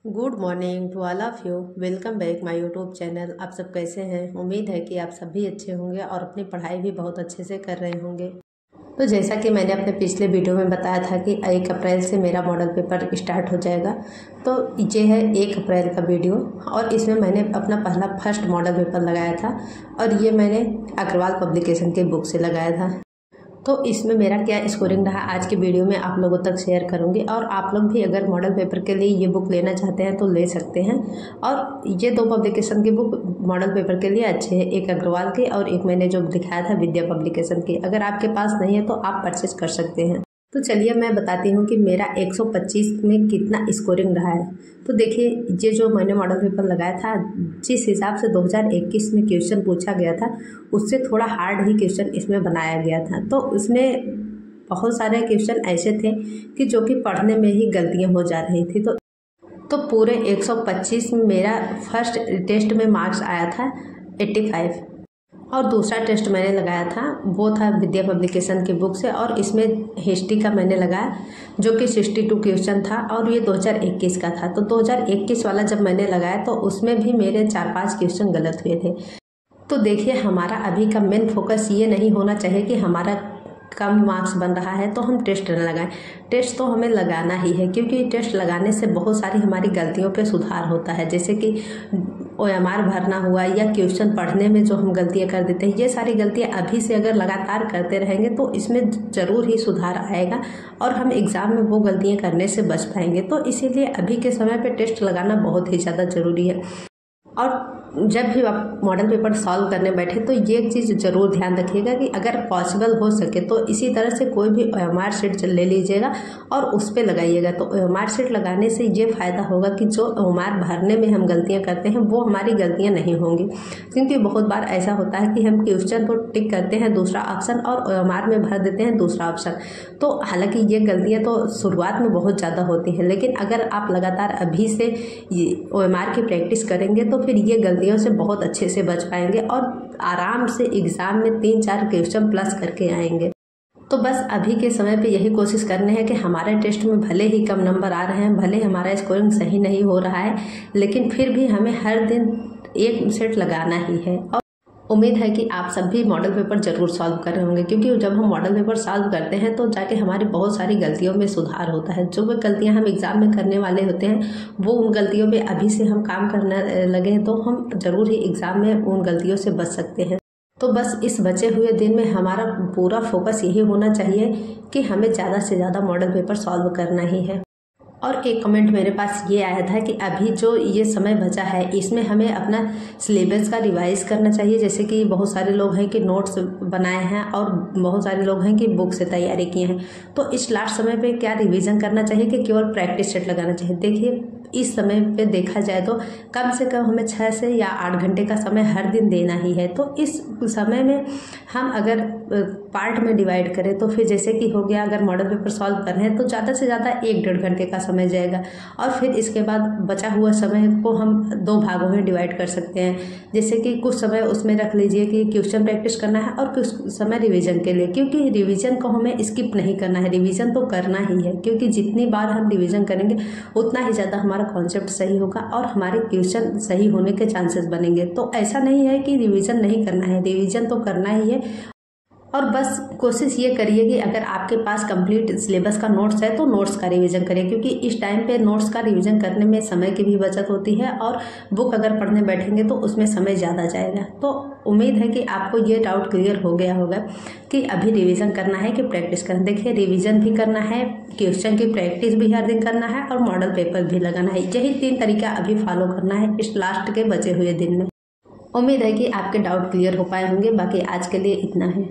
Good morning to all of you. Welcome back my YouTube channel. आप सब कैसे हैं? उम्मीद है कि आप सब भी अच्छे होंगे और अपनी पढ़ाई भी बहुत अच्छे से कर रहे होंगे। तो जैसा कि मैंने अपने पिछले वीडियो में बताया था कि 1 अप्रैल से मेरा मॉडल पेपर स्टार्ट हो जाएगा। तो ये है 1 अप्रैल का वीडियो और इसमें मैंने अपना पहला फर्स्ट मॉडल पेपर लगाया था और ये मैंने अग्रवाल पब्लिकेशन के बुक से लगाया था। तो इसमें मेरा क्या स्कोरिंग रहा आज की वीडियो में आप लोगों तक शेयर करूंगी। और आप लोग भी अगर मॉडल पेपर के लिए ये बुक लेना चाहते हैं तो ले सकते हैं। और ये 2 पब्लिकेशन की बुक मॉडल पेपर के लिए अच्छे हैं, एक अग्रवाल की और एक मैंने जो दिखाया था विद्या पब्लिकेशन की। अगर आपके पास नहीं है तो आप परचेज कर सकते हैं। तो चलिए मैं बताती हूँ कि मेरा 125 में कितना स्कोरिंग रहा है। तो देखिए, ये जो मैंने मॉडल पेपर लगाया था, जिस हिसाब से 2021 में क्वेश्चन पूछा गया था उससे थोड़ा हार्ड ही क्वेश्चन इसमें बनाया गया था। तो उसमें बहुत सारे क्वेश्चन ऐसे थे कि जो कि पढ़ने में ही गलतियाँ हो जा रही थी। तो पूरे 125 में मेरा फर्स्ट टेस्ट में मार्क्स आया था 85 और दूसरा टेस्ट मैंने लगाया था वो था विद्या पब्लिकेशन की बुक से और इसमें हिस्ट्री का मैंने लगाया जो कि 62 क्वेश्चन था और ये 2021 का था। तो 2021 वाला जब मैंने लगाया तो उसमें भी मेरे 4-5 क्वेश्चन गलत हुए थे। तो देखिए, हमारा अभी का मेन फोकस ये नहीं होना चाहिए कि हमारा कम मार्क्स बन रहा है तो हम टेस्ट न लगाएं। टेस्ट तो हमें लगाना ही है, क्योंकि टेस्ट लगाने से बहुत सारी हमारी गलतियों पे सुधार होता है। जैसे कि OMR भरना हुआ या क्वेश्चन पढ़ने में जो हम गलतियां कर देते हैं, ये सारी गलतियां अभी से अगर लगातार करते रहेंगे तो इसमें ज़रूर ही सुधार आएगा और हम एग्ज़ाम में वो गलतियां करने से बच पाएंगे। तो इसीलिए अभी के समय पे टेस्ट लगाना बहुत ही ज़्यादा ज़रूरी है। और जब भी आप मॉडल पेपर सॉल्व करने बैठे तो ये एक चीज़ ज़रूर ध्यान रखिएगा कि अगर पॉसिबल हो सके तो इसी तरह से कोई भी OMR शीट ले लीजिएगा और उस पर लगाइएगा। तो OMR शीट लगाने से ये फ़ायदा होगा कि जो OMR भरने में हम गलतियां करते हैं वो हमारी गलतियां नहीं होंगी। क्योंकि बहुत बार ऐसा होता है कि हम क्वेश्चन तो टिक करते हैं दूसरा ऑप्शन और OMR में भर देते हैं दूसरा ऑप्शन। तो हालांकि ये गलतियाँ तो शुरुआत में बहुत ज़्यादा होती हैं, लेकिन अगर आप लगातार अभी से OMR की प्रैक्टिस करेंगे तो फिर ये गलतियों से बहुत अच्छे से बच पाएंगे और आराम से एग्जाम में 3-4 क्वेश्चन प्लस करके आएंगे। तो बस अभी के समय पे यही कोशिश करने है कि हमारे टेस्ट में भले ही कम नंबर आ रहे हैं, भले हमारा स्कोरिंग सही नहीं हो रहा है, लेकिन फिर भी हमें हर दिन एक सेट लगाना ही है। और उम्मीद है कि आप सब भी मॉडल पेपर जरूर सॉल्व कर रहे होंगे, क्योंकि जब हम मॉडल पेपर सॉल्व करते हैं तो जाके हमारी बहुत सारी गलतियों में सुधार होता है। जो भी गलतियां हम एग्जाम में करने वाले होते हैं वो उन गलतियों पे अभी से हम काम करने लगे तो हम जरूर ही एग्जाम में उन गलतियों से बच सकते हैं। तो बस इस बचे हुए दिन में हमारा पूरा फोकस यही होना चाहिए कि हमें ज़्यादा से ज़्यादा मॉडल पेपर सॉल्व करना ही है। और एक कमेंट मेरे पास ये आया था कि अभी जो ये समय बचा है इसमें हमें अपना सिलेबस का रिवाइज करना चाहिए। जैसे कि बहुत सारे लोग हैं कि नोट्स बनाए हैं और बहुत सारे लोग हैं कि बुक से तैयारी किए हैं। तो इस लास्ट समय पे क्या रिवीजन करना चाहिए कि केवल प्रैक्टिस सेट लगाना चाहिए? देखिए, इस समय पे देखा जाए तो कम से कम हमें 6 से या 8 घंटे का समय हर दिन देना ही है। तो इस समय में हम अगर पार्ट में डिवाइड करें तो फिर जैसे कि हो गया, अगर मॉडल पेपर सॉल्व कर रहे हैं तो ज़्यादा से ज़्यादा 1-1.5 घंटे का समय जाएगा और फिर इसके बाद बचा हुआ समय को हम 2 भागों में डिवाइड कर सकते हैं। जैसे कि कुछ समय उसमें रख लीजिए कि क्वेश्चन प्रैक्टिस करना है और कुछ समय रिवीजन के लिए, क्योंकि रिवीजन को हमें स्किप नहीं करना है, रिवीजन तो करना ही है। क्योंकि जितनी बार हम रिवीजन करेंगे उतना ही ज़्यादा हमारा कॉन्सेप्ट सही होगा और हमारे क्वेश्चन सही होने के चांसेस बनेंगे। तो ऐसा नहीं है कि रिवीजन नहीं करना है, रिवीजन तो करना ही है। और बस कोशिश ये करिए कि अगर आपके पास कंप्लीट सिलेबस का नोट्स है तो नोट्स का रिवीजन करिए, क्योंकि इस टाइम पे नोट्स का रिवीजन करने में समय की भी बचत होती है और बुक अगर पढ़ने बैठेंगे तो उसमें समय ज़्यादा जाएगा। तो उम्मीद है कि आपको ये डाउट क्लियर हो गया होगा कि अभी रिवीजन करना है कि प्रैक्टिस करना। देखिए, रिवीजन भी करना है, क्वेश्चन की प्रैक्टिस भी हर दिन करना है और मॉडल पेपर भी लगाना है। यही 3 तरीका अभी फॉलो करना है इस लास्ट के बचे हुए दिन में। उम्मीद है कि आपके डाउट क्लियर हो पाए होंगे। बाकी आज के लिए इतना है।